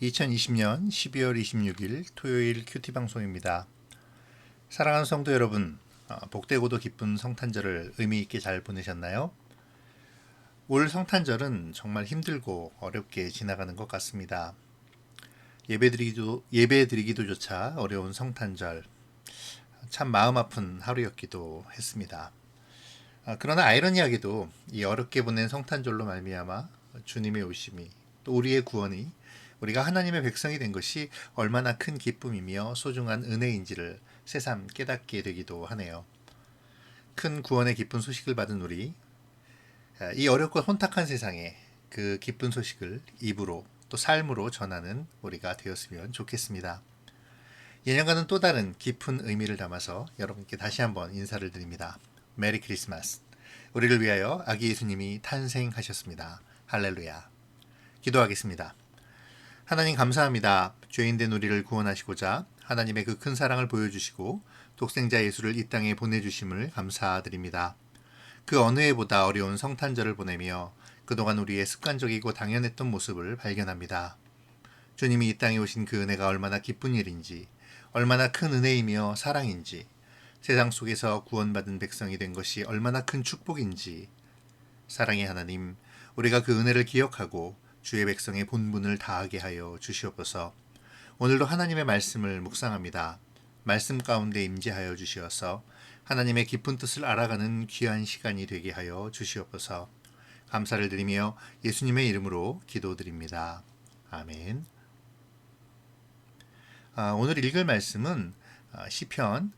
2020년 12월 26일 토요일 큐티 방송입니다. 사랑하는 성도 여러분, 복되고도 기쁜 성탄절을 의미 있게 잘 보내셨나요? 올 성탄절은 정말 힘들고 어렵게 지나가는 것 같습니다. 예배드리기도조차 어려운 성탄절, 참 마음 아픈 하루였기도 했습니다. 그러나 아이러니하게도 이 어렵게 보낸 성탄절로 말미암아 주님의 오심이 또 우리의 구원이 우리가 하나님의 백성이 된 것이 얼마나 큰 기쁨이며 소중한 은혜인지를 새삼 깨닫게 되기도 하네요. 큰 구원의 기쁜 소식을 받은 우리, 이 어렵고 혼탁한 세상에 그 기쁜 소식을 입으로 또 삶으로 전하는 우리가 되었으면 좋겠습니다. 예년과는 또 다른 깊은 의미를 담아서 여러분께 다시 한번 인사를 드립니다. 메리 크리스마스. 우리를 위하여 아기 예수님이 탄생하셨습니다. 할렐루야. 기도하겠습니다. 하나님 감사합니다. 죄인된 우리를 구원하시고자 하나님의 그 큰 사랑을 보여주시고 독생자 예수를 이 땅에 보내주심을 감사드립니다. 그 어느 해보다 어려운 성탄절을 보내며 그동안 우리의 습관적이고 당연했던 모습을 발견합니다. 주님이 이 땅에 오신 그 은혜가 얼마나 기쁜 일인지, 얼마나 큰 은혜이며 사랑인지, 세상 속에서 구원받은 백성이 된 것이 얼마나 큰 축복인지, 사랑의 하나님, 우리가 그 은혜를 기억하고 주의 백성의 본분을 다하게 하여 주시옵소서. 오늘도 하나님의 말씀을 묵상합니다. 말씀 가운데 임재하여 주시어서 하나님의 깊은 뜻을 알아가는 귀한 시간이 되게 하여 주시옵소서. 감사를 드리며 예수님의 이름으로 기도드립니다. 아멘. 오늘 읽을 말씀은 시편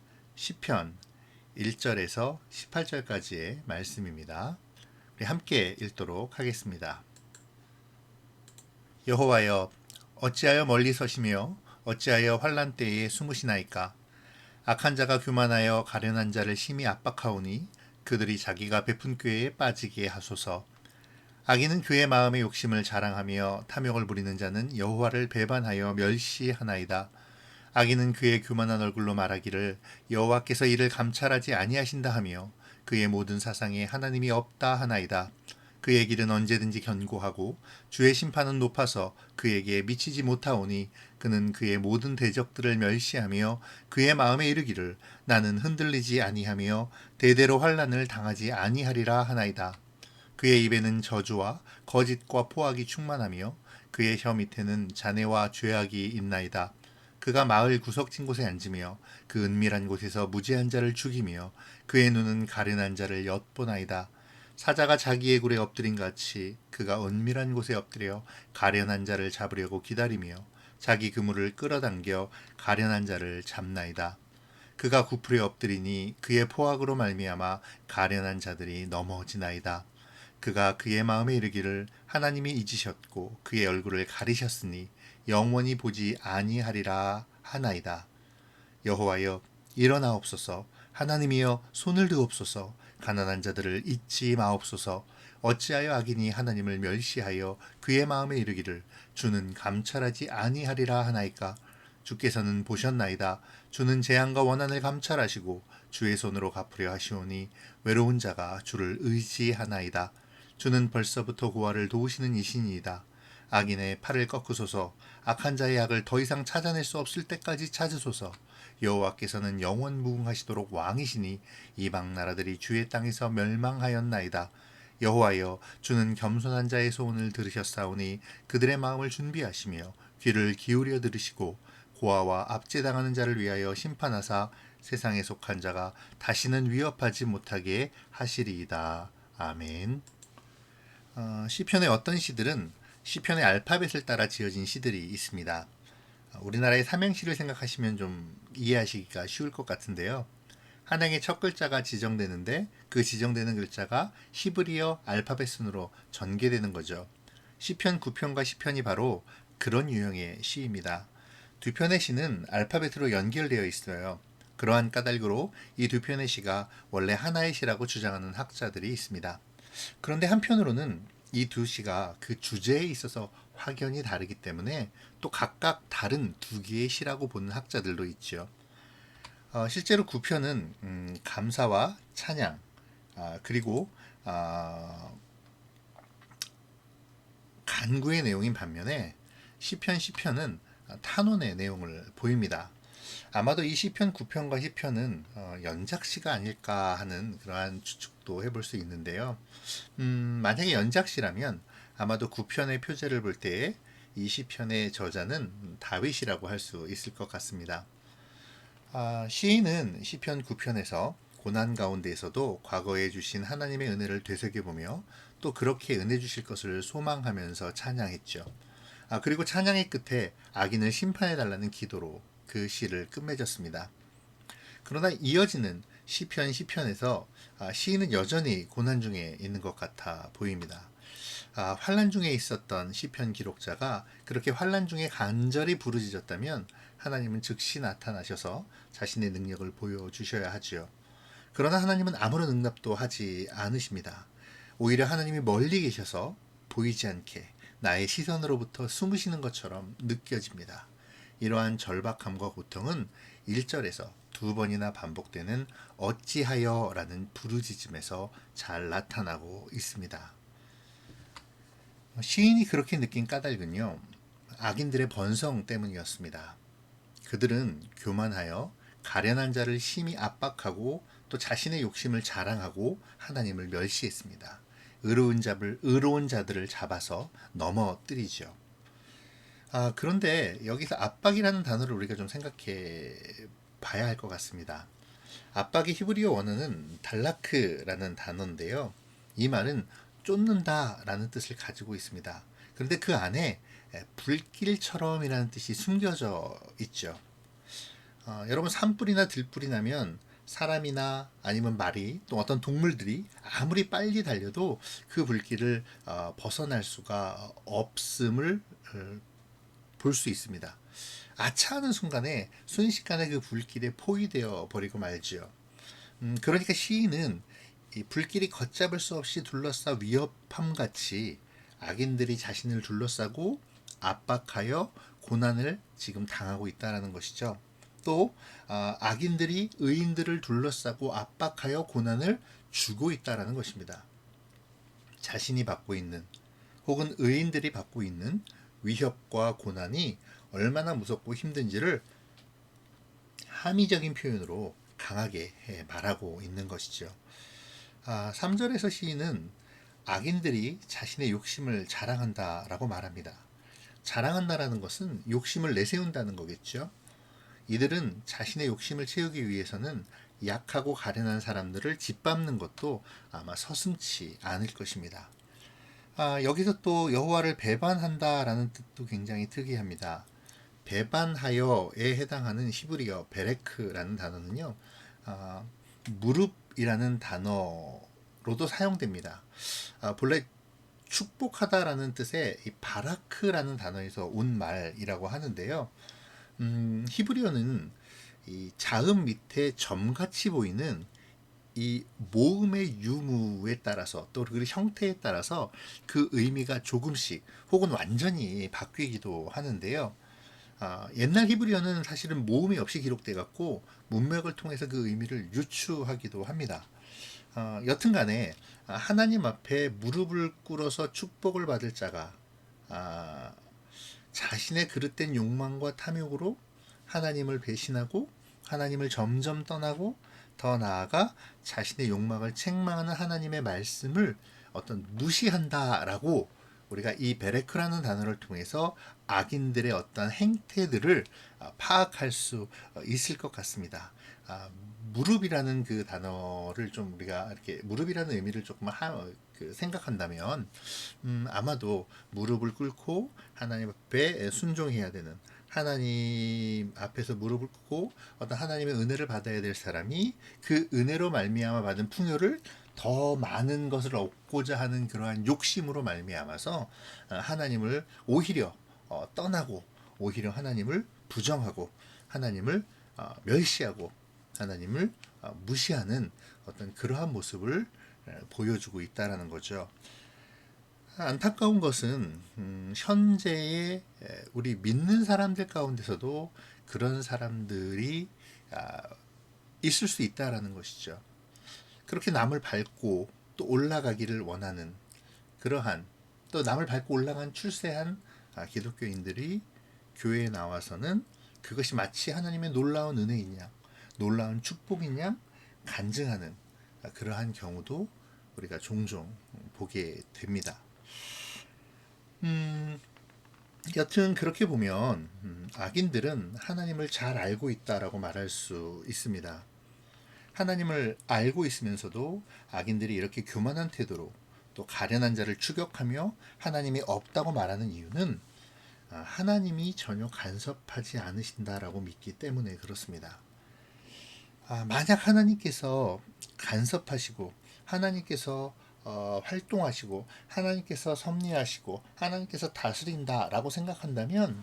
1절에서 18절까지의 말씀입니다. 우리 함께 읽도록 하겠습니다. 여호와여, 어찌하여 멀리 서시며 어찌하여 환난 때에 숨으시나이까? 악한 자가 교만하여 가련한 자를 심히 압박하오니 그들이 자기가 베푼 꾀에 빠지게 하소서. 악인은 그의 마음의 욕심을 자랑하며 탐욕을 부리는 자는 여호와를 배반하여 멸시하나이다. 악인은 그의 교만한 얼굴로 말하기를 여호와께서 이를 감찰하지 아니하신다 하며 그의 모든 사상에 하나님이 없다 하나이다. 그의 길은 언제든지 견고하고 주의 심판은 높아서 그에게 미치지 못하오니 그는 그의 모든 대적들을 멸시하며 그의 마음에 이르기를 나는 흔들리지 아니하며 대대로 환난을 당하지 아니하리라 하나이다. 그의 입에는 저주와 거짓과 포악이 충만하며 그의 혀 밑에는 잔해와 죄악이 있나이다. 그가 마을 구석진 곳에 앉으며 그 은밀한 곳에서 무죄한 자를 죽이며 그의 눈은 가련한 자를 엿보나이다. 사자가 자기의 굴에 엎드린 같이 그가 은밀한 곳에 엎드려 가련한 자를 잡으려고 기다리며 자기 그물을 끌어당겨 가련한 자를 잡나이다. 그가 구풀에 엎드리니 그의 포악으로 말미암아 가련한 자들이 넘어지나이다. 그가 그의 마음에 이르기를 하나님이 잊으셨고 그의 얼굴을 가리셨으니 영원히 보지 아니하리라 하나이다. 여호와여, 일어나옵소서. 하나님이여, 손을 드옵소서. 가난한 자들을 잊지 마옵소서. 어찌하여 악인이 하나님을 멸시하여 그의 마음에 이르기를 주는 감찰하지 아니하리라 하나이까? 주께서는 보셨나이다. 주는 재앙과 원한을 감찰하시고 주의 손으로 갚으려 하시오니 외로운 자가 주를 의지하나이다. 주는 벌써부터 고아를 도우시는 이신이이다. 악인의 팔을 꺾으소서. 악한 자의 악을 더 이상 찾아낼 수 없을 때까지 찾으소서. 여호와께서는 영원 무궁하시도록 왕이시니 이방 나라들이 주의 땅에서 멸망하였나이다. 여호와여, 주는 겸손한 자의 소원을 들으셨사오니 그들의 마음을 준비하시며 귀를 기울여 들으시고 고아와 압제당하는 자를 위하여 심판하사 세상에 속한 자가 다시는 위협하지 못하게 하시리이다. 아멘. 시편의 어떤 시들은 시편의 알파벳을 따라 지어진 시들이 있습니다. 우리나라의 삼행시를 생각하시면 좀 이해하시기가 쉬울 것 같은데요. 한 행의 첫 글자가 지정되는데 그 지정되는 글자가 히브리어 알파벳 순으로 전개되는 거죠. 시편 9편과 10편이 바로 그런 유형의 시입니다. 두 편의 시는 알파벳으로 연결되어 있어요. 그러한 까닭으로 이 두 편의 시가 원래 하나의 시라고 주장하는 학자들이 있습니다. 그런데 한편으로는 이 두 시가 그 주제에 있어서 확연히 다르기 때문에 또 각각 다른 두 개의 시라고 보는 학자들도 있죠. 실제로 9편은 감사와 찬양, 그리고 간구의 내용인 반면에 시편은 탄원의 내용을 보입니다. 아마도 이 시편 9편과 10편은 연작시가 아닐까 하는 그러한 추측도 해볼 수 있는데요. 만약에 연작시라면 아마도 9편의 표제를 볼 때에 이 시편의 저자는 다윗이라고 할 수 있을 것 같습니다. 시인은 시편 9편에서 고난 가운데에서도 과거에 주신 하나님의 은혜를 되새겨보며 또 그렇게 은혜 주실 것을 소망하면서 찬양했죠. 그리고 찬양의 끝에 악인을 심판해달라는 기도로 그 시를 끝맺었습니다. 그러나 이어지는 시편 10편에서 시인은 여전히 고난 중에 있는 것 같아 보입니다. 환난 중에 있었던 시편 기록자가 그렇게 환난 중에 간절히 부르짖었다면 하나님은 즉시 나타나셔서 자신의 능력을 보여주셔야 하지요. 그러나 하나님은 아무런 응답도 하지 않으십니다. 오히려 하나님이 멀리 계셔서 보이지 않게 나의 시선으로부터 숨으시는 것처럼 느껴집니다. 이러한 절박함과 고통은 1절에서 두 번이나 반복되는 어찌하여 라는 부르짖음에서 잘 나타나고 있습니다. 시인이 그렇게 느낀 까닭은요, 악인들의 번성 때문이었습니다. 그들은 교만하여 가련한 자를 심히 압박하고 또 자신의 욕심을 자랑하고 하나님을 멸시했습니다. 의로운 자들을 잡아서 넘어뜨리죠. 그런데 여기서 압박이라는 단어를 우리가 좀 생각해 봐야 할 것 같습니다. 압박의 히브리어 원어는 달라크라는 단어인데요. 이 말은 쫓는다라는 뜻을 가지고 있습니다. 그런데 그 안에 불길처럼이라는 뜻이 숨겨져 있죠. 여러분 산불이나 들불이 나면 사람이나 아니면 말이 또 어떤 동물들이 아무리 빨리 달려도 그 불길을 벗어날 수가 없음을 볼 수 있습니다. 아차하는 순간에 순식간에 그 불길에 포위되어 버리고 말지요. 그러니까 시인은 이 불길이 걷잡을 수 없이 둘러싸 위협함같이 악인들이 자신을 둘러싸고 압박하여 고난을 지금 당하고 있다는 것이죠. 또 악인들이 의인들을 둘러싸고 압박하여 고난을 주고 있다는 것입니다. 자신이 받고 있는 혹은 의인들이 받고 있는 위협과 고난이 얼마나 무섭고 힘든지를 함의적인 표현으로 강하게 말하고 있는 것이죠. 3절에서 시인은 악인들이 자신의 욕심을 자랑한다라고 말합니다. 자랑한다라는 것은 욕심을 내세운다는 거겠죠. 이들은 자신의 욕심을 채우기 위해서는 약하고 가련한 사람들을 짓밟는 것도 아마 서슴지 않을 것입니다. 여기서 또 여호와를 배반한다라는 뜻도 굉장히 특이합니다. 배반하여에 해당하는 히브리어 베레크라는 단어는요, 무릎이라는 단어로도 사용됩니다. 본래 축복하다라는 뜻의 이 바라크라는 단어에서 온 말이라고 하는데요. 히브리어는 이 자음 밑에 점같이 보이는 이 모음의 유무에 따라서 또 그 형태에 따라서 그 의미가 조금씩 혹은 완전히 바뀌기도 하는데요. 옛날 히브리어는 사실은 모음이 없이 기록돼 갖고 문맥을 통해서 그 의미를 유추하기도 합니다. 여튼간에 하나님 앞에 무릎을 꿇어서 축복을 받을 자가 자신의 그릇된 욕망과 탐욕으로 하나님을 배신하고 하나님을 점점 떠나고 더 나아가 자신의 욕망을 책망하는 하나님의 말씀을 어떤 무시한다라고 우리가 이 베레크라는 단어를 통해서 악인들의 어떤 행태들을 파악할 수 있을 것 같습니다. 무릎이라는 그 단어를 좀 우리가 이렇게 무릎이라는 의미를 조금 생각한다면 아마도 무릎을 꿇고 하나님 앞에 순종해야 되는 하나님 앞에서 무릎을 꿇고 어떤 하나님의 은혜를 받아야 될 사람이 그 은혜로 말미암아 받은 풍요를 더 많은 것을 얻고자 하는 그러한 욕심으로 말미암아서 하나님을 오히려 떠나고 오히려 하나님을 부정하고 하나님을 멸시하고 하나님을 무시하는 어떤 그러한 모습을 보여주고 있다라는 거죠. 안타까운 것은 현재의 우리 믿는 사람들 가운데서도 그런 사람들이 있을 수 있다라는 것이죠. 그렇게 남을 밟고 또 올라가기를 원하는 그러한 또 남을 밟고 올라간 출세한 기독교인들이 교회에 나와서는 그것이 마치 하나님의 놀라운 은혜인 양, 놀라운 축복인 양 간증하는 그러한 경우도 우리가 종종 보게 됩니다. 여튼 그렇게 보면 악인들은 하나님을 잘 알고 있다라고 말할 수 있습니다. 하나님을 알고 있으면서도 악인들이 이렇게 교만한 태도로 또 가련한 자를 추격하며 하나님이 없다고 말하는 이유는 하나님이 전혀 간섭하지 않으신다라고 믿기 때문에 그렇습니다. 만약 하나님께서 간섭하시고 하나님께서 활동하시고 하나님께서 섭리하시고 하나님께서 다스린다라고 생각한다면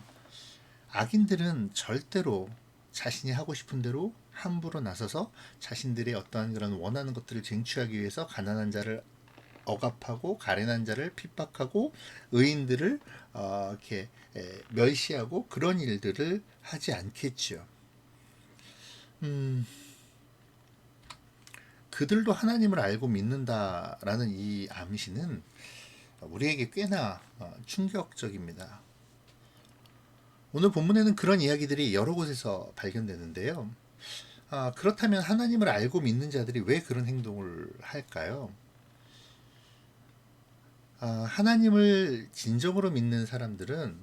악인들은 절대로 자신이 하고 싶은 대로 함부로 나서서 자신들의 어떠한 그런 원하는 것들을 쟁취하기 위해서 가난한 자를 억압하고 가련한 자를 핍박하고 의인들을 이렇게 멸시하고 그런 일들을 하지 않겠지요. 그들도 하나님을 알고 믿는다라는 이 암시는 우리에게 꽤나 충격적입니다. 오늘 본문에는 그런 이야기들이 여러 곳에서 발견되는데요. 그렇다면 하나님을 알고 믿는 자들이 왜 그런 행동을 할까요? 하나님을 진정으로 믿는 사람들은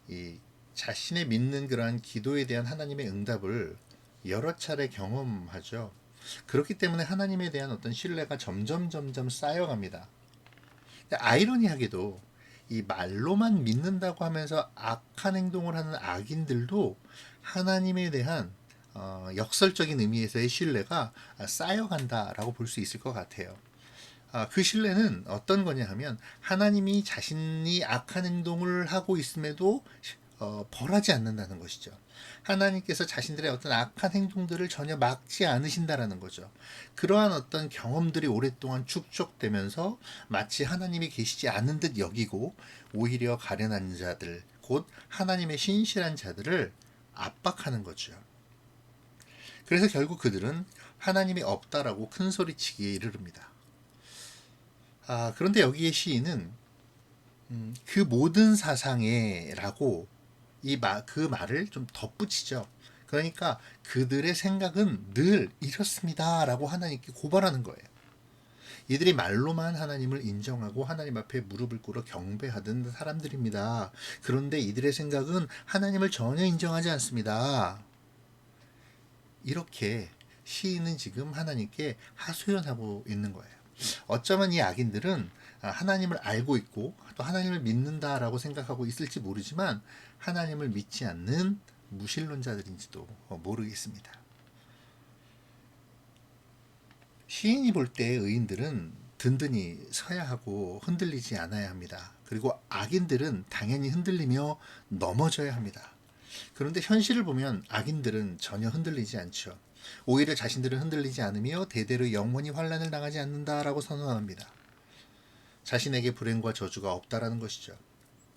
이 자신의 믿는 그러한 기도에 대한 하나님의 응답을 여러 차례 경험하죠. 그렇기 때문에 하나님에 대한 어떤 신뢰가 점점 쌓여갑니다. 아이러니하게도 이 말로만 믿는다고 하면서 악한 행동을 하는 악인들도 하나님에 대한 역설적인 의미에서의 신뢰가 쌓여간다라고 볼 수 있을 것 같아요. 그 신뢰는 어떤 거냐 하면 하나님이 자신이 악한 행동을 하고 있음에도 벌하지 않는다는 것이죠. 하나님께서 자신들의 어떤 악한 행동들을 전혀 막지 않으신다라는 거죠. 그러한 어떤 경험들이 오랫동안 축적되면서 마치 하나님이 계시지 않은 듯 여기고 오히려 가련한 자들, 곧 하나님의 신실한 자들을 압박하는 거죠. 그래서 결국 그들은 하나님이 없다라고 큰 소리치기에 이르릅니다. 그런데 여기에 시인은 그 모든 사상에라고 그 말을 좀 덧붙이죠. 그러니까 그들의 생각은 늘 이렇습니다 라고 하나님께 고발하는 거예요. 이들이 말로만 하나님을 인정하고 하나님 앞에 무릎을 꿇어 경배하던 사람들입니다. 그런데 이들의 생각은 하나님을 전혀 인정하지 않습니다. 이렇게 시인은 지금 하나님께 하소연하고 있는 거예요. 어쩌면 이 악인들은 하나님을 알고 있고 또 하나님을 믿는다라고 생각하고 있을지 모르지만 하나님을 믿지 않는 무신론자들인지도 모르겠습니다. 시인이 볼 때 의인들은 든든히 서야 하고 흔들리지 않아야 합니다. 그리고 악인들은 당연히 흔들리며 넘어져야 합니다. 그런데 현실을 보면 악인들은 전혀 흔들리지 않죠. 오히려 자신들은 흔들리지 않으며 대대로 영원히 환난을 당하지 않는다라고 선언합니다. 자신에게 불행과 저주가 없다라는 것이죠.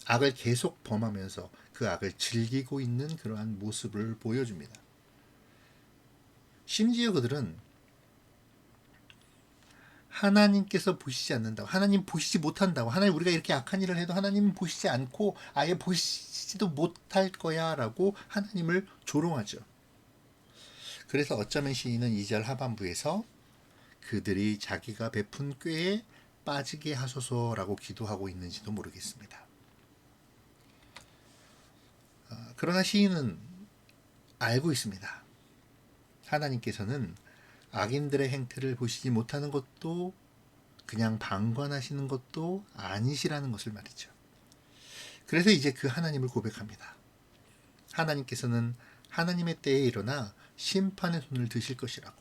악을 계속 범하면서 그 악을 즐기고 있는 그러한 모습을 보여줍니다. 심지어 그들은 하나님께서 보시지 않는다고, 하나님 보시지 못한다고, 하나님 우리가 이렇게 악한 일을 해도 하나님 보시지 않고 아예 보시지도 못할 거야 라고 하나님을 조롱하죠. 그래서 어쩌면 시인은 2절 하반부에서 그들이 자기가 베푼 꾀에 빠지게 하소서라고 기도하고 있는지도 모르겠습니다. 그러나 시인은 알고 있습니다. 하나님께서는 악인들의 행태를 보시지 못하는 것도 그냥 방관하시는 것도 아니시라는 것을 말이죠. 그래서 이제 그 하나님을 고백합니다. 하나님께서는 하나님의 때에 일어나 심판의 손을 드실 것이라고.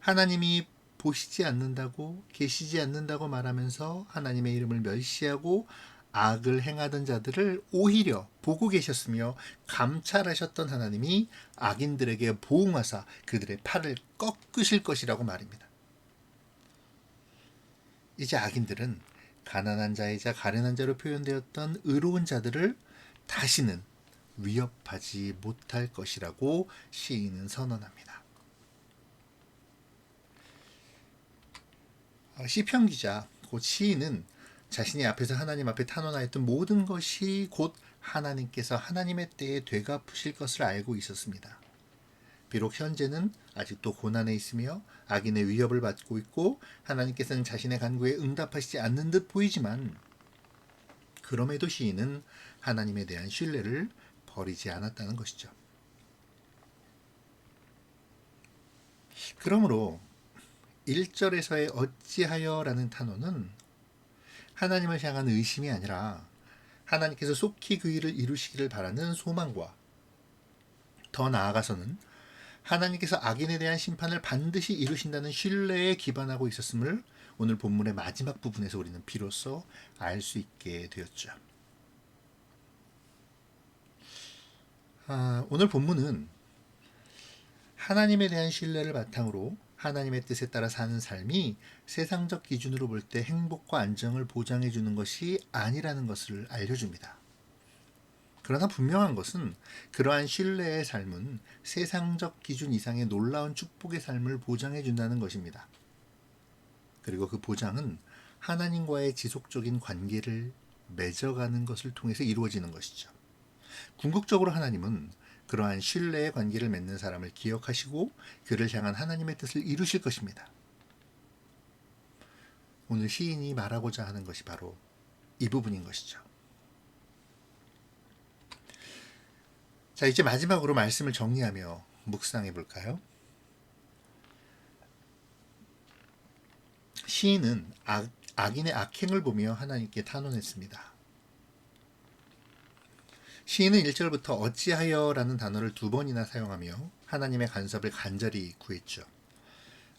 하나님이 보시지 않는다고, 계시지 않는다고 말하면서 하나님의 이름을 멸시하고 악을 행하던 자들을 오히려 보고 계셨으며 감찰하셨던 하나님이 악인들에게 보응하사 그들의 팔을 꺾으실 것이라고 말입니다. 이제 악인들은 가난한 자이자 가련한 자로 표현되었던 의로운 자들을 다시는 위협하지 못할 것이라고 시인은 선언합니다. 시편 기자 곧 시인은 자신이 앞에서 하나님 앞에 탄원하였던 모든 것이 곧 하나님께서 하나님의 때에 되갚으실 것을 알고 있었습니다. 비록 현재는 아직도 고난에 있으며 악인의 위협을 받고 있고 하나님께서는 자신의 간구에 응답하시지 않는 듯 보이지만, 그럼에도 시인은 하나님에 대한 신뢰를 버리지 않았다는 것이죠. 그러므로 1절에서의 어찌하여라는 탄원은 하나님을 향한 의심이 아니라 하나님께서 속히 그 일을 이루시기를 바라는 소망과, 더 나아가서는 하나님께서 악인에 대한 심판을 반드시 이루신다는 신뢰에 기반하고 있었음을 오늘 본문의 마지막 부분에서 우리는 비로소 알 수 있게 되었죠. 오늘 본문은 하나님에 대한 신뢰를 바탕으로 하나님의 뜻에 따라 사는 삶이 세상적 기준으로 볼 때 행복과 안정을 보장해 주는 것이 아니라는 것을 알려줍니다. 그러나 분명한 것은 그러한 신뢰의 삶은 세상적 기준 이상의 놀라운 축복의 삶을 보장해 준다는 것입니다. 그리고 그 보장은 하나님과의 지속적인 관계를 맺어가는 것을 통해서 이루어지는 것이죠. 궁극적으로 하나님은 그러한 신뢰의 관계를 맺는 사람을 기억하시고 그를 향한 하나님의 뜻을 이루실 것입니다. 오늘 시인이 말하고자 하는 것이 바로 이 부분인 것이죠. 자, 이제 마지막으로 말씀을 정리하며 묵상해 볼까요? 시인은 악인의 악행을 보며 하나님께 탄원했습니다. 시인은 1절부터 어찌하여라는 단어를 2번이나 사용하며 하나님의 간섭을 간절히 구했죠.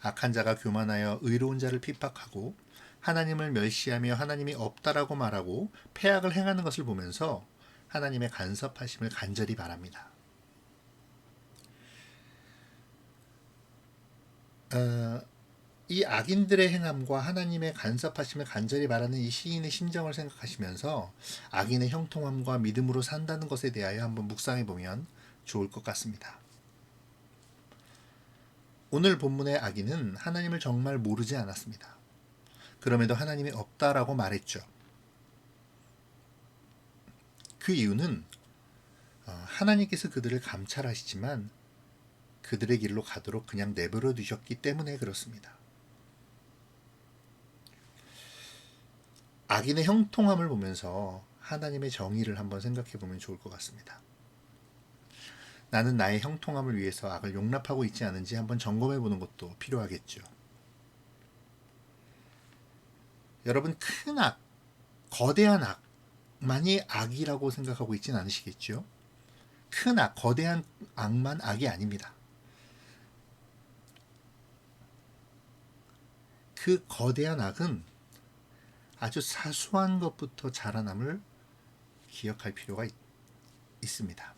악한 자가 교만하여 의로운 자를 핍박하고 하나님을 멸시하며 하나님이 없다라고 말하고 패악을 행하는 것을 보면서 하나님의 간섭하심을 간절히 바랍니다. 이 악인들의 행함과 하나님의 간섭하심을 간절히 바라는 이 시인의 심정을 생각하시면서 악인의 형통함과 믿음으로 산다는 것에 대하여 한번 묵상해 보면 좋을 것 같습니다. 오늘 본문의 악인은 하나님을 정말 모르지 않았습니다. 그럼에도 하나님이 없다라고 말했죠. 그 이유는 하나님께서 그들을 감찰하시지만 그들의 길로 가도록 그냥 내버려 두셨기 때문에 그렇습니다. 악인의 형통함을 보면서 하나님의 정의를 한번 생각해 보면 좋을 것 같습니다. 나는 나의 형통함을 위해서 악을 용납하고 있지 않은지 한번 점검해 보는 것도 필요하겠죠. 여러분, 큰 악, 거대한 악만이 악이라고 생각하고 있지는 않으시겠죠? 큰 악, 거대한 악만 악이 아닙니다. 그 거대한 악은 아주 사소한 것부터 자라남을 기억할 필요가 있습니다.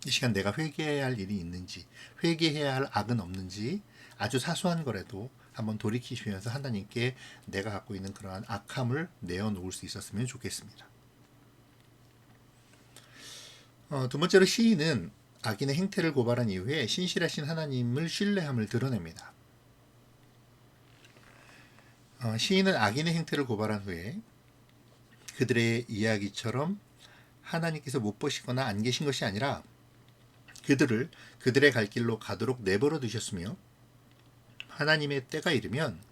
이 시간 내가 회개해야 할 일이 있는지, 회개해야 할 악은 없는지 아주 사소한 거라도 한번 돌이키시면서 하나님께 내가 갖고 있는 그러한 악함을 내어놓을 수 있었으면 좋겠습니다. 두 번째로 시인은 악인의 행태를 고발한 이후에 신실하신 하나님을 신뢰함을 드러냅니다. 시인은 악인의 행태를 고발한 후에 그들의 이야기처럼 하나님께서 못 보시거나 안 계신 것이 아니라 그들을 그들의 갈 길로 가도록 내버려 두셨으며 하나님의 때가 이르면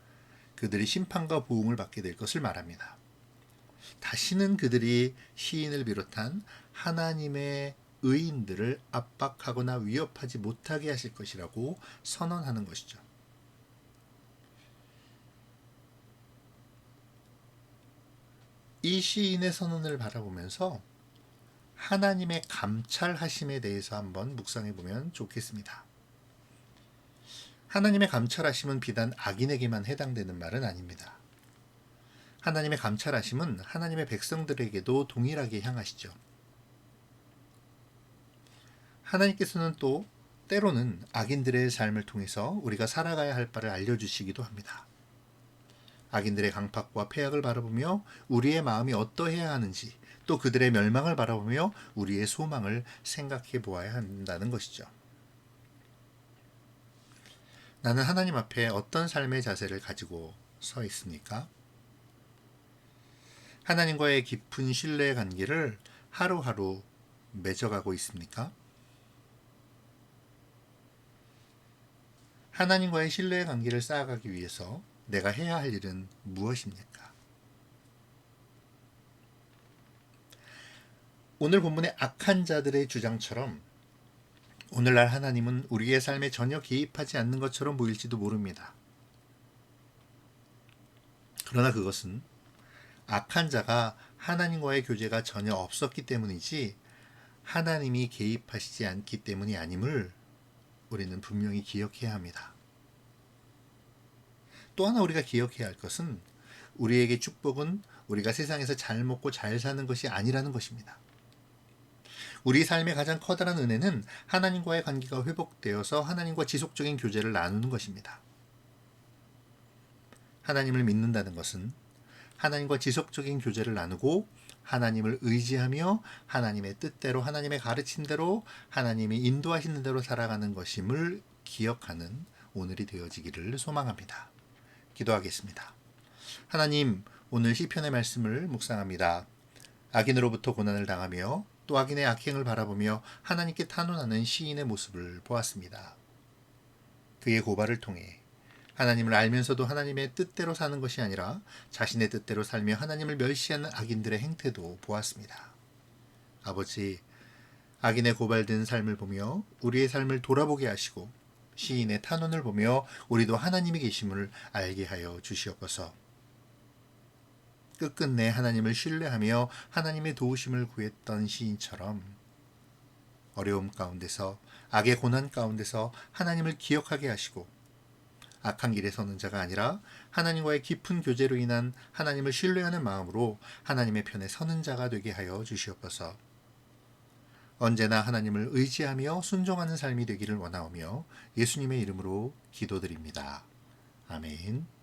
그들이 심판과 보응을 받게 될 것을 말합니다. 다시는 그들이 시인을 비롯한 하나님의 의인들을 압박하거나 위협하지 못하게 하실 것이라고 선언하는 것이죠. 이 시인의 선언을 바라보면서 하나님의 감찰하심에 대해서 한번 묵상해 보면 좋겠습니다. 하나님의 감찰하심은 비단 악인에게만 해당되는 말은 아닙니다. 하나님의 감찰하심은 하나님의 백성들에게도 동일하게 향하시죠. 하나님께서는 또 때로는 악인들의 삶을 통해서 우리가 살아가야 할 바를 알려주시기도 합니다. 악인들의 강팍과 폐악을 바라보며 우리의 마음이 어떠해야 하는지, 또 그들의 멸망을 바라보며 우리의 소망을 생각해 보아야 한다는 것이죠. 나는 하나님 앞에 어떤 삶의 자세를 가지고 서 있습니까? 하나님과의 깊은 신뢰 관계를 하루하루 맺어가고 있습니까? 하나님과의 신뢰 관계를 쌓아가기 위해서 내가 해야 할 일은 무엇입니까? 오늘 본문의 악한 자들의 주장처럼 오늘날 하나님은 우리의 삶에 전혀 개입하지 않는 것처럼 보일지도 모릅니다. 그러나 그것은 악한 자가 하나님과의 교제가 전혀 없었기 때문이지 하나님이 개입하시지 않기 때문이 아님을 우리는 분명히 기억해야 합니다. 또 하나 우리가 기억해야 할 것은 우리에게 축복은 우리가 세상에서 잘 먹고 잘 사는 것이 아니라는 것입니다. 우리 삶의 가장 커다란 은혜는 하나님과의 관계가 회복되어서 하나님과 지속적인 교제를 나누는 것입니다. 하나님을 믿는다는 것은 하나님과 지속적인 교제를 나누고 하나님을 의지하며 하나님의 뜻대로 하나님의 가르침대로 하나님이 인도하시는 대로 살아가는 것임을 기억하는 오늘이 되어지기를 소망합니다. 기도하겠습니다. 하나님, 오늘 시편의 말씀을 묵상합니다. 악인으로부터 고난을 당하며 또 악인의 악행을 바라보며 하나님께 탄원하는 시인의 모습을 보았습니다. 그의 고발을 통해 하나님을 알면서도 하나님의 뜻대로 사는 것이 아니라 자신의 뜻대로 살며 하나님을 멸시하는 악인들의 행태도 보았습니다. 아버지, 악인의 고발된 삶을 보며 우리의 삶을 돌아보게 하시고 시인의 탄원을 보며 우리도 하나님이 계심을 알게 하여 주시옵소서. 끝끝내 하나님을 신뢰하며 하나님의 도우심을 구했던 시인처럼 어려움 가운데서 악의 고난 가운데서 하나님을 기억하게 하시고 악한 길에 서는 자가 아니라 하나님과의 깊은 교제로 인한 하나님을 신뢰하는 마음으로 하나님의 편에 서는 자가 되게 하여 주시옵소서. 언제나 하나님을 의지하며 순종하는 삶이 되기를 원하오며 예수님의 이름으로 기도드립니다. 아멘.